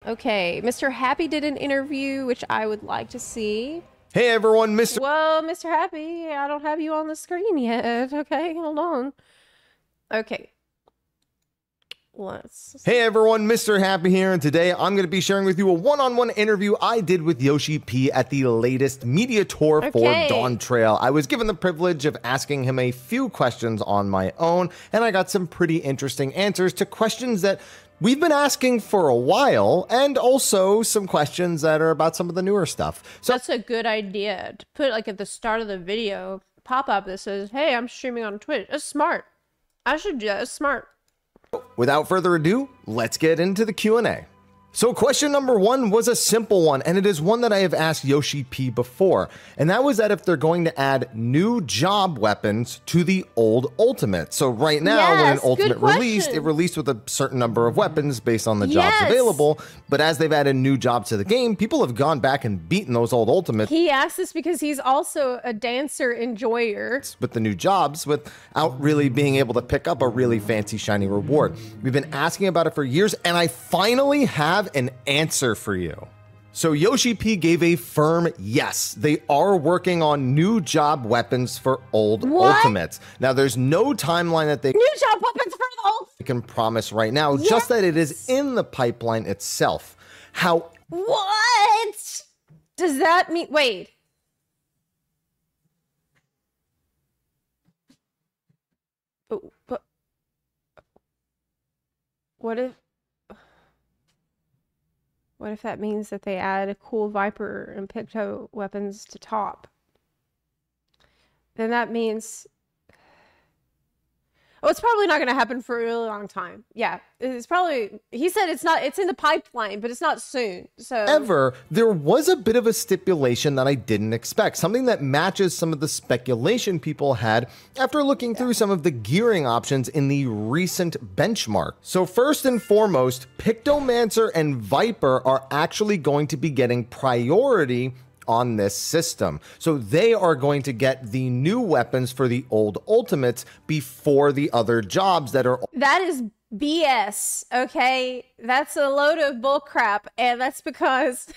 Okay, Mr. Happy did an interview, which I would like to see. Hey everyone, Mr. Well, Mr. Happy, I don't have you on the screen yet. Okay, hold on. Okay. Hey everyone, Mr. Happy here, and today I'm going to be sharing with you a one-on-one interview I did with Yoshi-P at the latest media tour for Dawntrail. I was given the privilege of asking him a few questions on my own, and I got some pretty interesting answers to questions that we've been asking for a while, and also some questions that are about some of the newer stuff. So that's a good idea to put like at the start of the video, pop-up that says, hey, I'm streaming on Twitch. That's smart. I should do that. It's smart. Without further ado, let's get into the Q&A. So question number one was a simple one, and it is one that I have asked Yoshi-P before, and that was that if they're going to add new job weapons to the old Ultimate. So right now, when an Ultimate released, it released with a certain number of weapons based on the jobs available, but as they've added new jobs to the game, people have gone back and beaten those old Ultimates. He asked this because he's also a dancer enjoyer. With the new jobs, without really being able to pick up a really fancy shiny reward. We've been asking about it for years, and I finally have an answer for you. So Yoshi-P gave a firm yes. They are working on new job weapons for old Ultimates. Now there's no timeline that they new job weapons for the old can promise right now, just that it is in the pipeline itself. How what does that mean? Wait. But what if that means that they add a cool Viper and Picto weapons to top? Then that means... Oh, it's probably not going to happen for a really long time. Yeah, it's probably... He said it's in the pipeline, but it's not soon, so... However, there was a bit of a stipulation that I didn't expect. Something that matches some of the speculation people had after looking through some of the gearing options in the recent benchmark. So first and foremost, Pictomancer and Viper are actually going to be getting priority on this system. So they are going to get the new weapons for the old Ultimates before the other jobs that are... That is BS, okay? That's a load of bullcrap, and that's because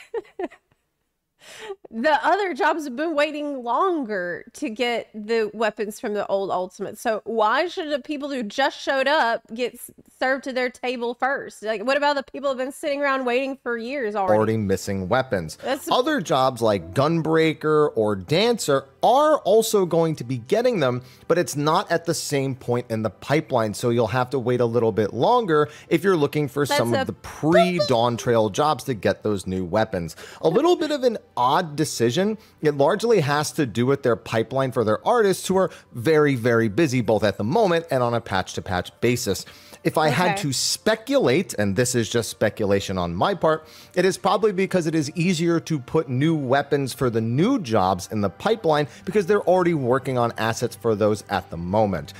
the other jobs have been waiting longer to get the weapons from the old Ultimate. So why should the people who just showed up get served to their table first? Like, what about the people who've been sitting around waiting for years already? Missing weapons. Other jobs like Gunbreaker or Dancer are also going to be getting them, but it's not at the same point in the pipeline, so you'll have to wait a little bit longer if you're looking for some of the pre-Dawntrail jobs to get those new weapons. A little bit of an odd decision. It largely has to do with their pipeline for their artists who are very, very busy both at the moment and on a patch-to-patch basis. If I had to speculate, and this is just speculation on my part, it is probably because it is easier to put new weapons for the new jobs in the pipeline because they're already working on assets for those at the moment.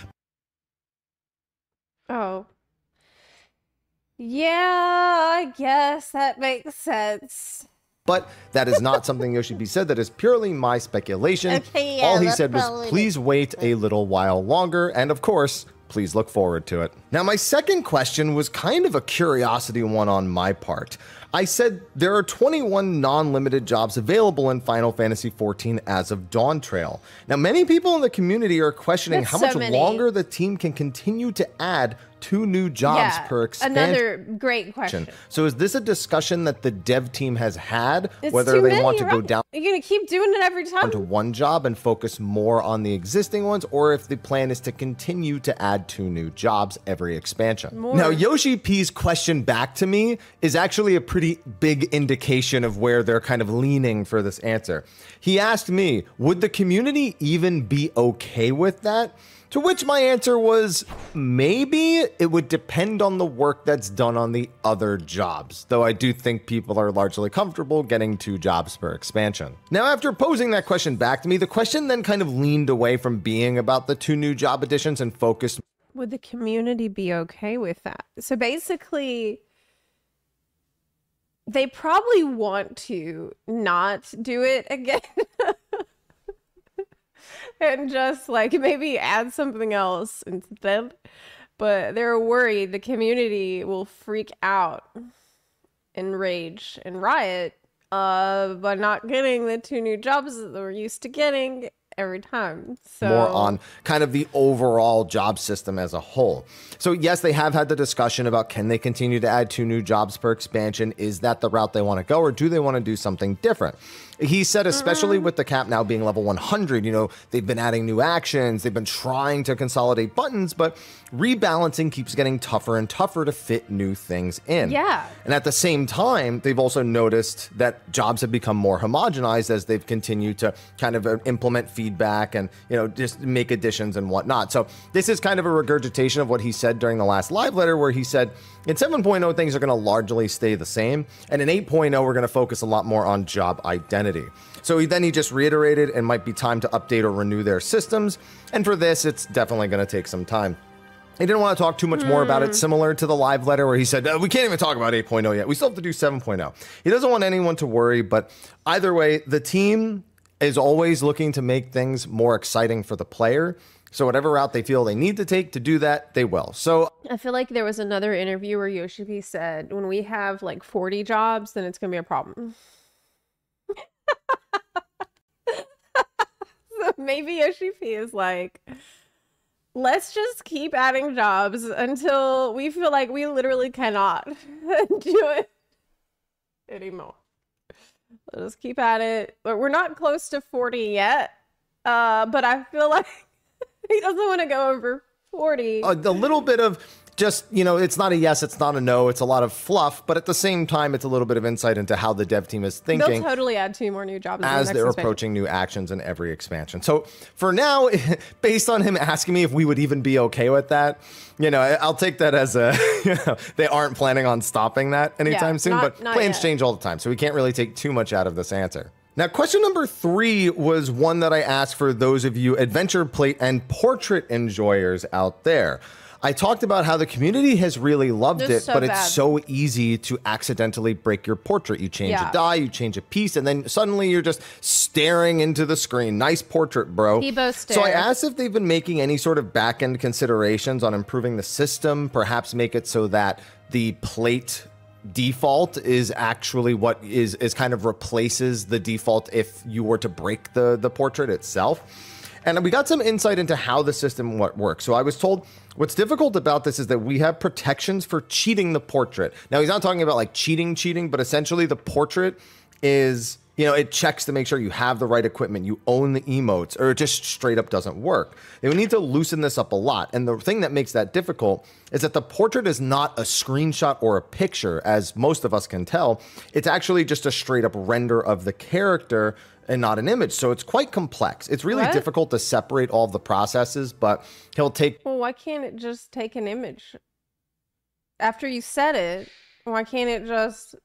Oh. Yeah, I guess that makes sense. But that is not something Yoshi-P said. That is purely my speculation. All he said was, please wait a little while longer. And of course, please look forward to it. Now, my second question was kind of a curiosity one on my part. I said there are 21 non-limited jobs available in Final Fantasy XIV as of Dawntrail. Now, many people in the community are questioning how much longer the team can continue to add 2 new jobs per expansion. Another great question. So is this a discussion that the dev team has had, whether they want to go down You're going to keep doing it every time? to one job and focus more on the existing ones, or if the plan is to continue to add 2 new jobs every expansion? Now, Yoshi-P's question back to me is actually a pretty big indication of where they're kind of leaning for this answer. He asked me, would the community even be okay with that? To which my answer was, maybe. It would depend on the work that's done on the other jobs, though I do think people are largely comfortable getting 2 jobs per expansion. Now, after posing that question back to me, the question then kind of leaned away from being about the 2 new job additions and focused. Would the community be okay with that? So basically, they probably want to not do it again. And just like maybe add something else instead, but they're worried the community will freak out and rage and riot by not getting the 2 new jobs that we're used to getting every time. So more on kind of the overall job system as a whole. So yes, they have had the discussion about, can they continue to add 2 new jobs per expansion? Is that the route they want to go, or do they want to do something different? He said, especially with the cap now being level 100, you know, they've been adding new actions, they've been trying to consolidate buttons, but rebalancing keeps getting tougher and tougher to fit new things in. Yeah. And at the same time, they've also noticed that jobs have become more homogenized as they've continued to kind of implement feedback and, you know, just make additions and whatnot. So this is kind of a regurgitation of what he said during the last live letter, where he said in 7.0, things are going to largely stay the same. And in 8.0, we're going to focus a lot more on job identity. So he just reiterated it might be time to update or renew their systems. And for this, it's definitely going to take some time. He didn't want to talk too much more about it, similar to the live letter where he said, we can't even talk about 8.0 yet. We still have to do 7.0. He doesn't want anyone to worry, but either way, the team is always looking to make things more exciting for the player. So whatever route they feel they need to take to do that, they will. So I feel like there was another interview where Yoshi-P said, when we have like 40 jobs, then it's going to be a problem. So maybe Yoshi-P is like, let's just keep adding jobs until we feel like we literally cannot do it anymore. Let's keep at it. But we're not close to 40 yet. But I feel like he doesn't want to go over 40. A little bit of just, you know, it's not a yes, it's not a no. It's a lot of fluff, but at the same time, it's a little bit of insight into how the dev team is thinking. They'll totally add 2 more new jobs as they're approaching new actions in every expansion. So for now, based on him asking me if we would even be okay with that, you know, I'll take that as a, you know, they aren't planning on stopping that anytime soon, but plans change all the time. So we can't really take too much out of this answer. Now, question number 3 was one that I asked for those of you adventure plate and portrait enjoyers out there. I talked about how the community has really loved it, but it's so easy to accidentally break your portrait. You change a die, you change a piece, and then suddenly you're just staring into the screen. Nice portrait, bro. So I asked if they've been making any sort of back-end considerations on improving the system, perhaps make it so that the plate default is actually what is kind of replaces the default if you were to break the portrait itself. And we got some insight into how the system works. So I was told what's difficult about this is that we have protections for cheating the portrait. Now, he's not talking about like cheating, but essentially the portrait is, you know, it checks to make sure you have the right equipment, you own the emotes, or it just straight up doesn't work. They would need to loosen this up a lot. And the thing that makes that difficult is that the portrait is not a screenshot or a picture, as most of us can tell. It's actually just a straight up render of the character and not an image. So it's quite complex. It's really difficult to separate all of the processes, but he'll take... Well, why can't it just take an image? After you set it, why can't it just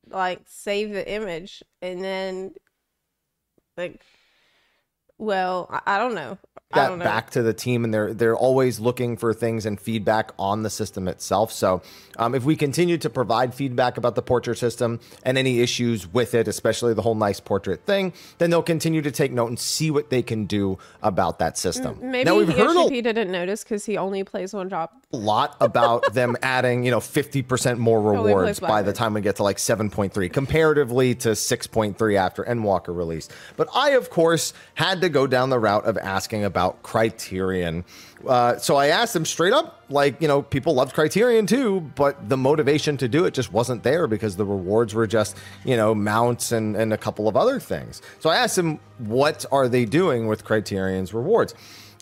like save the image and then like, well, I don't know. That back to the team, and they're always looking for things and feedback on the system itself. So if we continue to provide feedback about the portrait system and any issues with it, especially the whole nice portrait thing, then they'll continue to take note and see what they can do about that system. Maybe Yoshi-P didn't notice because he only plays one job. A lot about them adding, you know, 50% more rewards by the time we get to like 7.3 comparatively to 6.3 after Endwalker release. But I, of course, had to go down the route of asking about Criterion. So I asked him straight up, like, you know, people loved Criterion too, but the motivation to do it just wasn't there because the rewards were just, you know, mounts and a couple of other things. So I asked him, what are they doing with Criterion's rewards?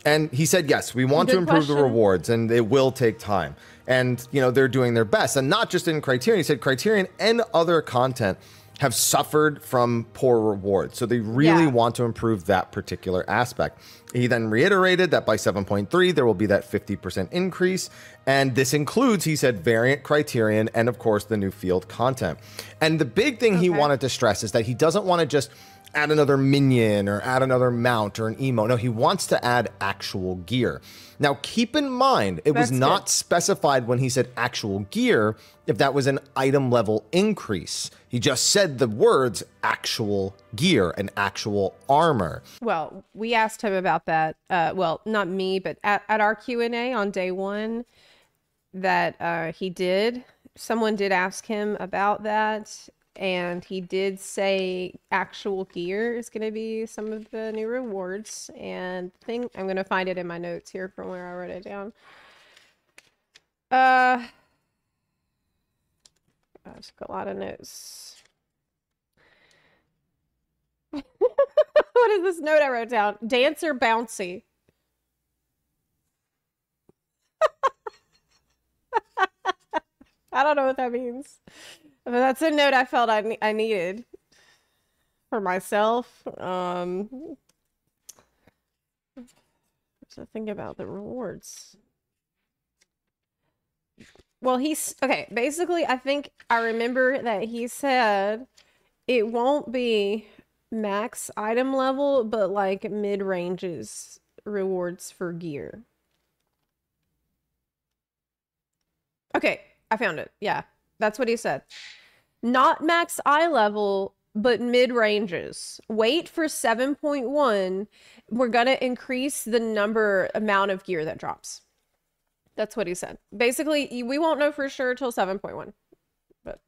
And he said, yes, we want to improve the rewards, and it will take time. And, you know, they're doing their best. And not just in Criterion. He said Criterion and other content have suffered from poor rewards. So they really want to improve that particular aspect. He then reiterated that by 7.3, there will be that 50% increase. And this includes, he said, variant Criterion and, of course, the new field content. And the big thing he wanted to stress is that he doesn't want to just add another minion or add another mount or an emo. No, he wants to add actual gear. Now, keep in mind, it was not specified when he said actual gear if that was an item level increase. He just said the words actual gear and actual armor. Well, we asked him about that. Well, not me, but at our Q&A on day 1 that he did. someone did ask him about that, and he did say actual gear is going to be some of the new rewards. And I'm going to find it in my notes here from where I wrote it down. I took a lot of notes. What is this note I wrote down? Dancer bouncy. I don't know what that means. But that's a note I felt I needed for myself. So think about the rewards. Well, okay, basically, I think I remember that he said it won't be max item level, but like mid-ranges rewards for gear. Okay, I found it. Yeah, that's what he said. Not max eye level, but mid-ranges. Wait for 7.1. We're going to increase the amount of gear that drops. That's what he said. Basically, we won't know for sure till 7.1. But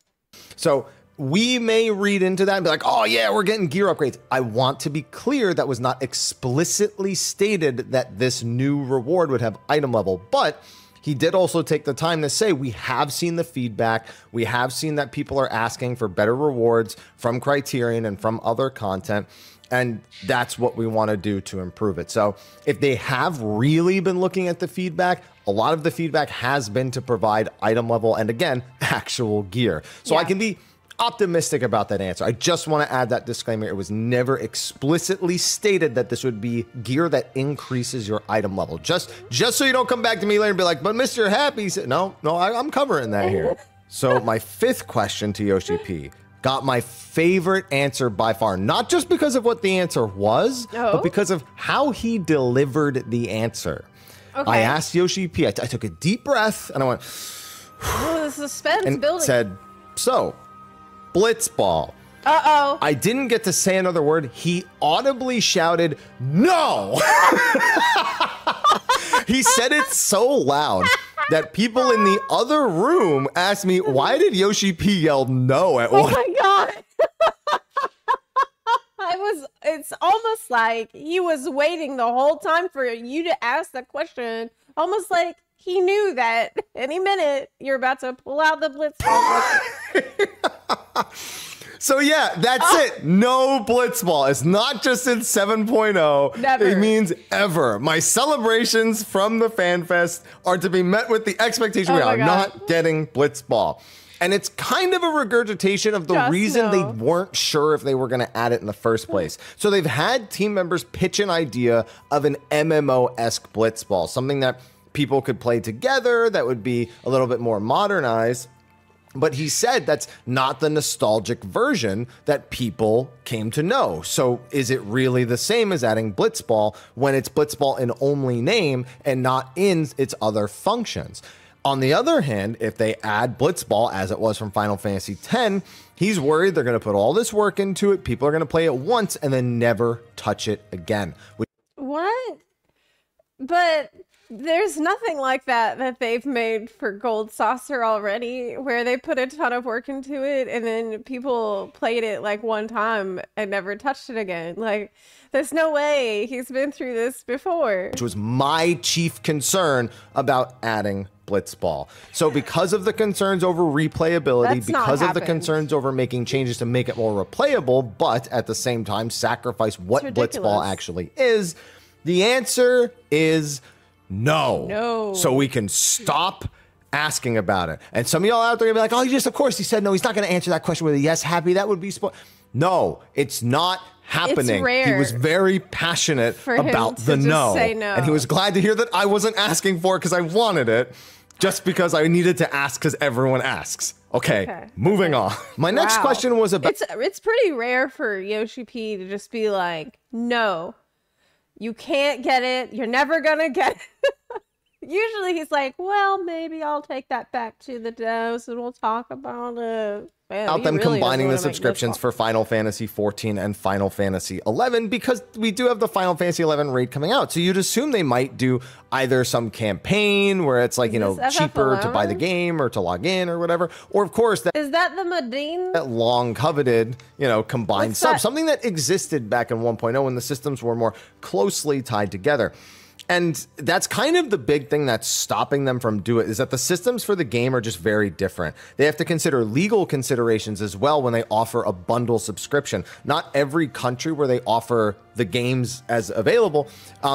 so we may read into that and be like, oh yeah, we're getting gear upgrades. I want to be clear that was not explicitly stated that this new reward would have item level, but he did also take the time to say we have seen the feedback. We have seen that people are asking for better rewards from Criterion and from other content. And that's what we want to do to improve it. So if they have really been looking at the feedback, a lot of the feedback has been to provide item level and, again, actual gear. So I can be optimistic about that answer. I just want to add that disclaimer. It was never explicitly stated that this would be gear that increases your item level. Just so you don't come back to me later and be like, but Mr. Happy said, no, I'm covering that here. So my fifth question to Yoshi-P got my favorite answer by far, not just because of what the answer was, but because of how he delivered the answer. Okay. I asked Yoshi-P, I took a deep breath, and I went, the suspense and building. Said, so, Blitzball. Uh-oh. I didn't get to say another word. He audibly shouted, no! He said it so loud that people in the other room asked me, why did Yoshi-P yell no at one? Oh my God. It's almost like he was waiting the whole time for you to ask that question. Almost like he knew that any minute you're about to pull out the Blitzball. So yeah, that's it. No Blitzball. It's not just in 7.0. Never. It means ever. My celebrations from the FanFest are to be met with the expectation we are not getting Blitzball. And it's kind of a regurgitation of the reason they weren't sure if they were going to add it in the first place. So they've had team members pitch an idea of an MMO-esque Blitzball, something that people could play together that would be a little bit more modernized. But he said that's not the nostalgic version that people came to know. So is it really the same as adding Blitzball when it's Blitzball in only name and not in its other functions? On the other hand, if they add Blitzball as it was from Final Fantasy X, he's worried they're going to put all this work into it. People are going to play it once and then never touch it again. What? But there's nothing like that they've made for Gold Saucer already, where they put a ton of work into it and then people played it like one time and never touched it again. Like, there's no way he's been through this before. Which was my chief concern about adding Blitzball. So because of the concerns over replayability, because of the concerns over making changes to make it more replayable, but at the same time sacrifice what Blitzball actually is, the answer is no. So we can stop asking about it. And some of y'all out there are going to be like, oh, yes, of course he said no. He's not going to answer that question with a yes, Happy. That would be no, it's not happening. It's rare. He was very passionate about the no. And he was glad to hear that I wasn't asking for it because I wanted it, just because I needed to ask because everyone asks. Okay, moving on. My next question was about... It's pretty rare for Yoshi-P to just be like, no, you can't get it. You're never going to get it. Usually he's like, well, maybe I'll take that back to the devs and we'll talk about it. Man, Out them really combining the subscriptions for Final Fantasy XIV and Final Fantasy XI, because we do have the Final Fantasy XI raid coming out. So you'd assume they might do either some campaign where it's like, you know, cheaper to buy the game or to log in or whatever. Or of course, that is that the Medine? That long coveted, you know, combined sub, something that existed back in 1.0 when the systems were more closely tied together. And that's kind of the big thing that's stopping them from doing it, is that the systems for the game are just very different. They have to consider legal considerations as well when they offer a bundle subscription. Not every country where they offer the games as available,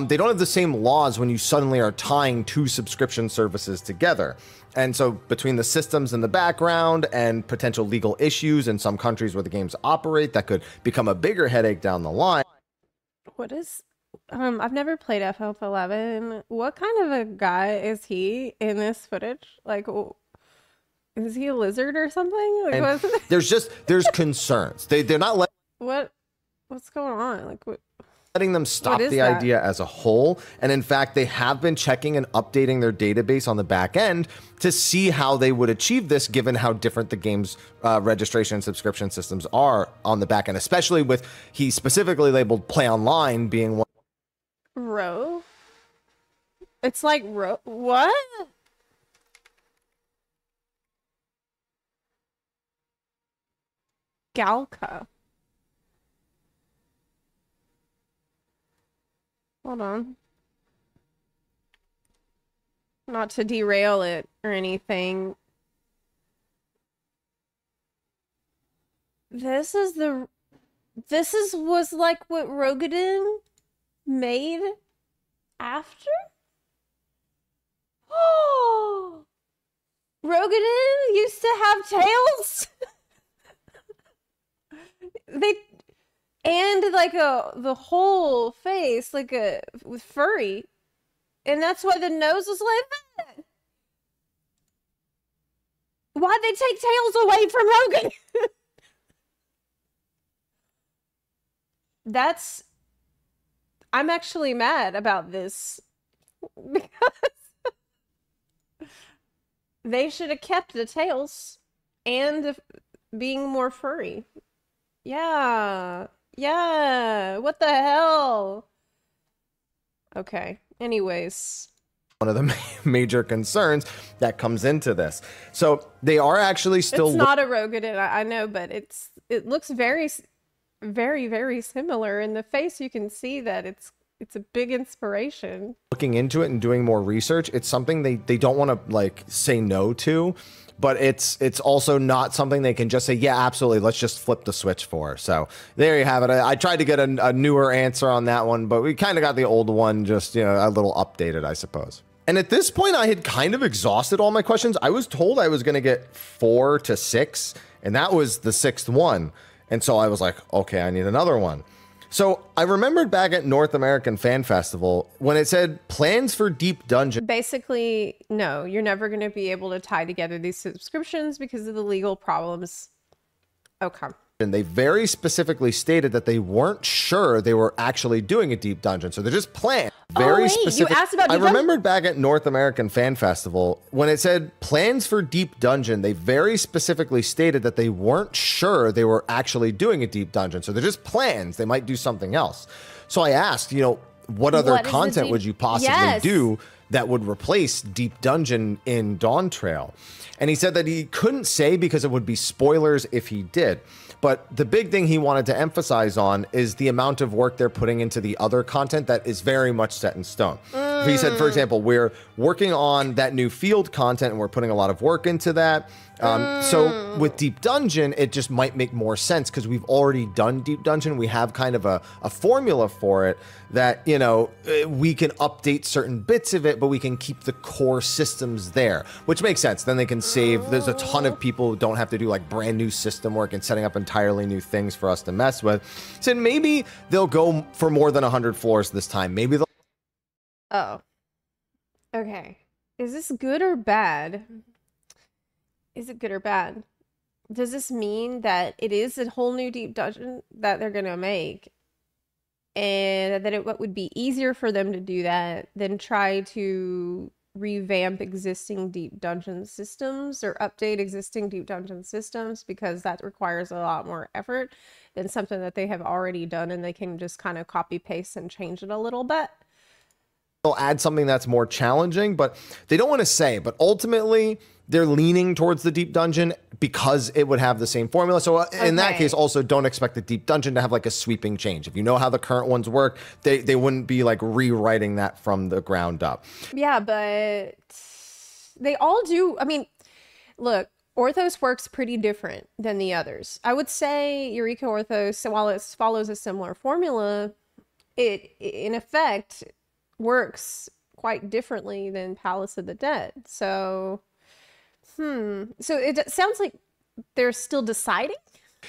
they don't have the same laws when you suddenly are tying two subscription services together. And so between the systems in the background and potential legal issues in some countries where the games operate, that could become a bigger headache down the line. What is... I've never played FF11. What kind of a guy is he in this footage? Like, is he a lizard or something? Like, there's concerns. They're not what's going on? Like, letting them stop the idea as a whole. And in fact, they have been checking and updating their database on the back end to see how they would achieve this, given how different the game's registration and subscription systems are on the back end, especially with, he specifically labeled Play Online being one. Row? It's like what? Galka. Hold on. Not to derail it or anything. This was like what Rogadin made after? Oh, Rogadin used to have tails. And like the whole face like with furry, and that's why the nose was like that. Why'd they take tails away from Rogan? I'm actually mad about this because they should have kept the tails and being more furry. Yeah. What the hell? Okay. Anyways. One of the major concerns that comes into this. So they are actually still... It's not a Rogadin, I know, but it looks very, very, very similar. In the face, you can see that it's a big inspiration. Looking into it and doing more research, it's something they don't want to like say no to, but it's also not something they can just say, yeah, absolutely, let's just flip the switch for. So there you have it. I tried to get a newer answer on that one, but we kind of got the old one just, you know, a little updated, I suppose. And at this point, I had kind of exhausted all my questions. I was told I was going to get 4 to 6, and that was the 6th one. And so I was like, okay, I need another one. So I remembered back at North American Fan Festival when it said plans for Deep Dungeon. Basically, no, you're never going to be able to tie together these subscriptions because of the legal problems. Okay. And they very specifically stated that they weren't sure they were actually doing a Deep Dungeon. So they're just planned. Very specific. You asked about Deep Dungeon? I remembered back at North American Fan Festival when it said plans for Deep Dungeon, they very specifically stated that they weren't sure they were actually doing a Deep Dungeon. So they're just plans. They might do something else. So I asked, you know, what other content would you possibly do that would replace Deep Dungeon in Dawntrail? And he said that he couldn't say because it would be spoilers if he did. But the big thing he wanted to emphasize on is the amount of work they're putting into the other content that is very much set in stone. He said, for example, we're working on that new field content and we're putting a lot of work into that. So with Deep Dungeon, it just might make more sense because we've already done Deep Dungeon. We have kind of a formula for it that, you know, we can update certain bits of it, but we can keep the core systems there, which makes sense. Then they can save. There's a ton of people who don't have to do like brand new system work and setting up entirely new things for us to mess with. So maybe they'll go for more than 100 floors this time. Maybe they'll. Oh. Okay. Is this good or bad? Is it good or bad? Does this mean that it is a whole new Deep Dungeon that they're going to make? And that it would be easier for them to do that than try to revamp existing deep dungeon systems or update existing deep dungeon systems, because that requires a lot more effort than something that they have already done and they can just kind of copy paste and change it a little bit. They'll add something that's more challenging, but they don't want to say. But ultimately, they're leaning towards the deep dungeon because it would have the same formula. So in that case, also don't expect the deep dungeon to have like a sweeping change. If you know how the current ones work, they wouldn't be like rewriting that from the ground up. Yeah, but they all do. I mean, look, Orthos works pretty different than the others. I would say Eureka Orthos, while it follows a similar formula, it in effect works quite differently than Palace of the Dead. So, so it sounds like they're still deciding.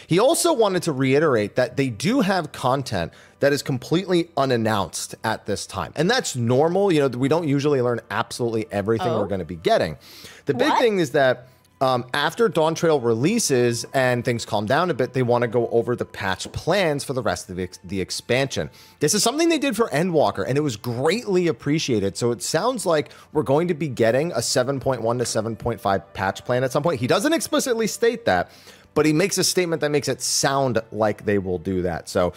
He also wanted to reiterate that they do have content that is completely unannounced at this time. And that's normal. You know, we don't usually learn absolutely everything we're going to be getting. The big thing is that after Dawntrail releases and things calm down a bit, they want to go over the patch plans for the rest of the expansion. This is something they did for Endwalker, and it was greatly appreciated. So it sounds like we're going to be getting a 7.1 to 7.5 patch plan at some point. He doesn't explicitly state that, but he makes a statement that makes it sound like they will do that. So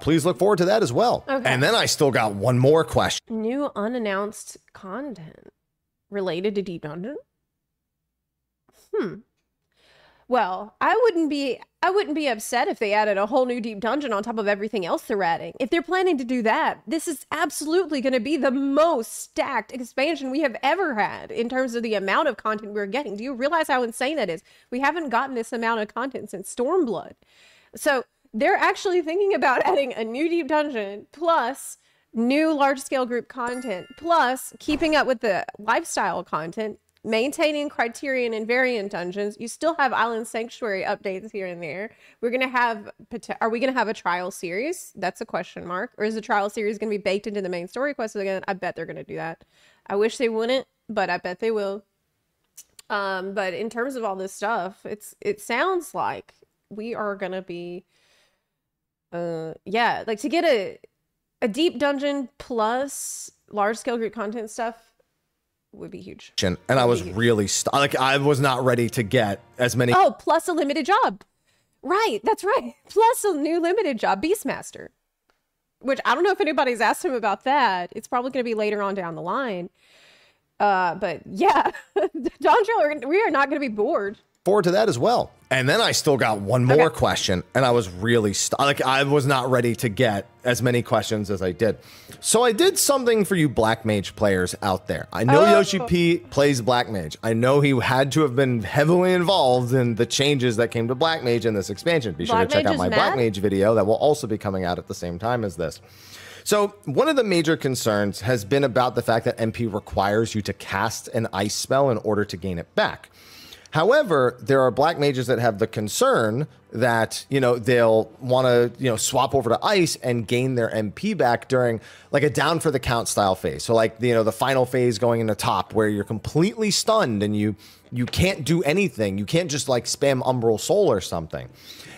please look forward to that as well. Okay. And then I still got one more question. New unannounced content related to Deep Dungeon? Well, I wouldn't be upset if they added a whole new deep dungeon on top of everything else they're adding. If they're planning to do that, this is absolutely going to be the most stacked expansion we have ever had in terms of the amount of content we're getting. Do you realize how insane that is? We haven't gotten this amount of content since Stormblood. So they're actually thinking about adding a new deep dungeon plus new large-scale group content plus keeping up with the lifestyle content, maintaining Criterion and variant dungeons. You still have Island Sanctuary updates here and there. Are we going to have a trial series? That's a question mark. Or is the trial series going to be baked into the main story quest again? I bet they're going to do that. I wish they wouldn't, but I bet they will. But in terms of all this stuff, it sounds like we are going to be, like to get a deep dungeon plus large scale group content stuff would be huge. And I was really like, I was not ready to get as many. Oh, plus a limited job. Right, that's right. Plus a new limited job, Beastmaster. Which I don't know if anybody's asked him about that. It's probably going to be later on down the line. But yeah, Dawntrail, we are not going to be bored. Forward to that as well. And then I still got one more question, and I was really like, I was not ready to get as many questions as I did. So I did something for you Black Mage players out there. I know Yoshi-P plays Black Mage. I know he had to have been heavily involved in the changes that came to Black Mage in this expansion. Be sure to check out my Black Mage video that will also be coming out at the same time as this. So one of the major concerns has been about the fact that MP requires you to cast an ice spell in order to gain it back. However, there are Black Mages that have the concern that, you know, they'll want to, you know, swap over to ice and gain their MP back during like a down for the count style phase. So like, you know, the final phase going into top where you're completely stunned and you can't do anything. You can't just like spam Umbral Soul or something.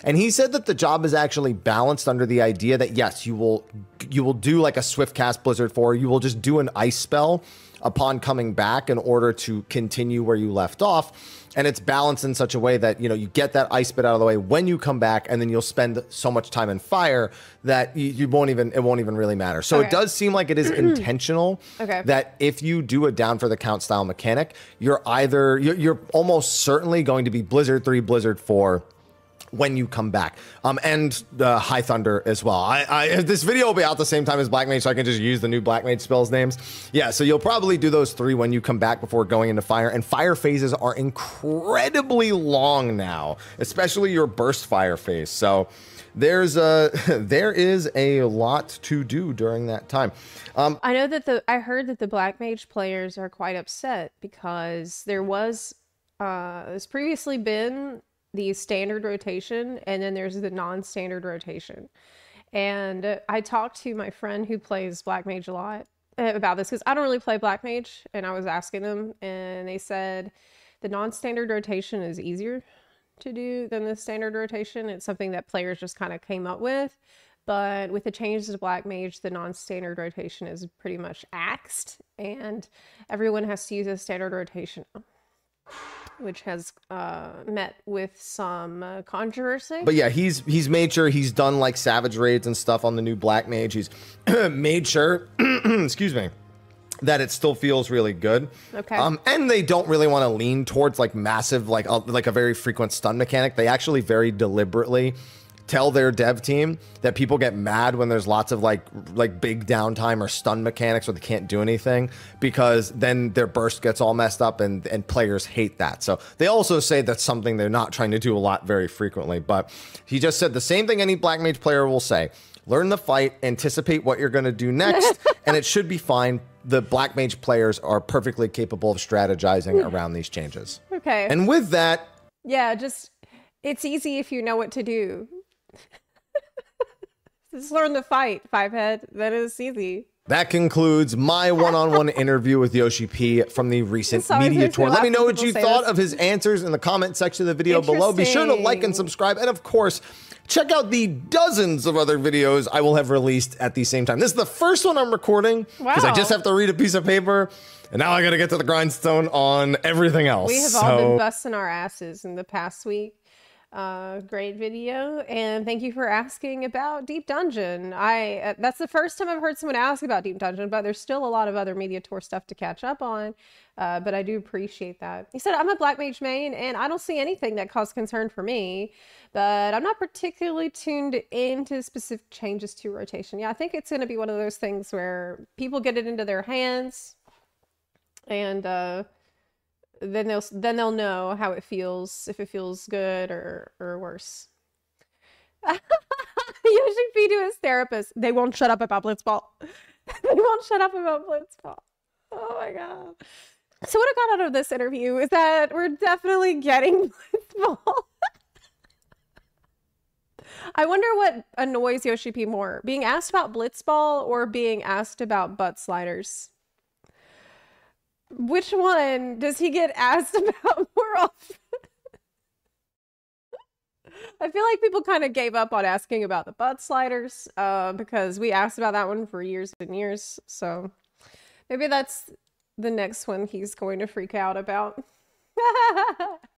And he said that the job is actually balanced under the idea that, yes, you will do like a swift cast Blizzard 4. You will just do an ice spell upon coming back in order to continue where you left off. And it's balanced in such a way that, you know, you get that ice bit out of the way when you come back, and then you'll spend so much time in fire that it won't even really matter. So it does seem like it is intentional that if you do a down for the count style mechanic, you're almost certainly going to be Blizzard 3, Blizzard 4 when you come back, and High Thunder as well. This video will be out the same time as Black Mage, so I can just use the new Black Mage spells names. Yeah, so you'll probably do those 3 when you come back before going into fire, and fire phases are incredibly long now, especially your burst fire phase. So there is a lot to do during that time. I know that I heard that the Black Mage players are quite upset because there's previously been the standard rotation, and then there's the non-standard rotation. And I talked to my friend who plays Black Mage a lot about this because I don't really play Black Mage, and I was asking them, and they said the non-standard rotation is easier to do than the standard rotation. It's something that players just kind of came up with, But with the changes to Black Mage, the non-standard rotation is pretty much axed, and everyone has to use a standard rotation, which has met with some controversy. But yeah, he's made sure he's done like Savage Raids and stuff on the new Black Mage. He's made sure, excuse me, that it still feels really good. Okay. And they don't really want to lean towards like massive, like a very frequent stun mechanic. They actually very deliberately tell their dev team that people get mad when there's lots of like big downtime or stun mechanics where they can't do anything, because then their burst gets all messed up and players hate that. So they also say that's something they're not trying to do a lot very frequently. But he just said the same thing any Black Mage player will say. Learn the fight, anticipate what you're going to do next, and it should be fine. The Black Mage players are perfectly capable of strategizing around these changes. Okay. And with that... Yeah, just, it's easy if you know what to do. Just learn the fight, Fivehead. That is easy. That concludes my one-on-one interview with Yoshi-P from the recent media tour. Let me know what you thought of his answers in the comment section of the video below. Be sure to like and subscribe. And of course, check out the dozens of other videos I will have released at the same time. This is the first one I'm recording because I just have to read a piece of paper. And now I got to get to the grindstone on everything else. We have all been busting our asses in the past week. Great video, and thank you for asking about Deep Dungeon. That's the first time I've heard someone ask about Deep Dungeon, but there's still a lot of other media tour stuff to catch up on. But I do appreciate that. He said, I'm a Black Mage main, and I don't see anything that caused concern for me, but I'm not particularly tuned into specific changes to rotation. Yeah, I think it's going to be one of those things where people get it into their hands, and then they'll know how it feels, if it feels good or worse. Yoshi-P to his therapist. They won't shut up about Blitzball. They won't shut up about Blitzball. Oh my god. So what I got out of this interview is that we're definitely getting Blitzball. I wonder what annoys Yoshi-P more, being asked about Blitzball or being asked about butt sliders. Which one does he get asked about more often? I feel like people kind of gave up on asking about the butt sliders because we asked about that one for years and years. So maybe that's the next one he's going to freak out about.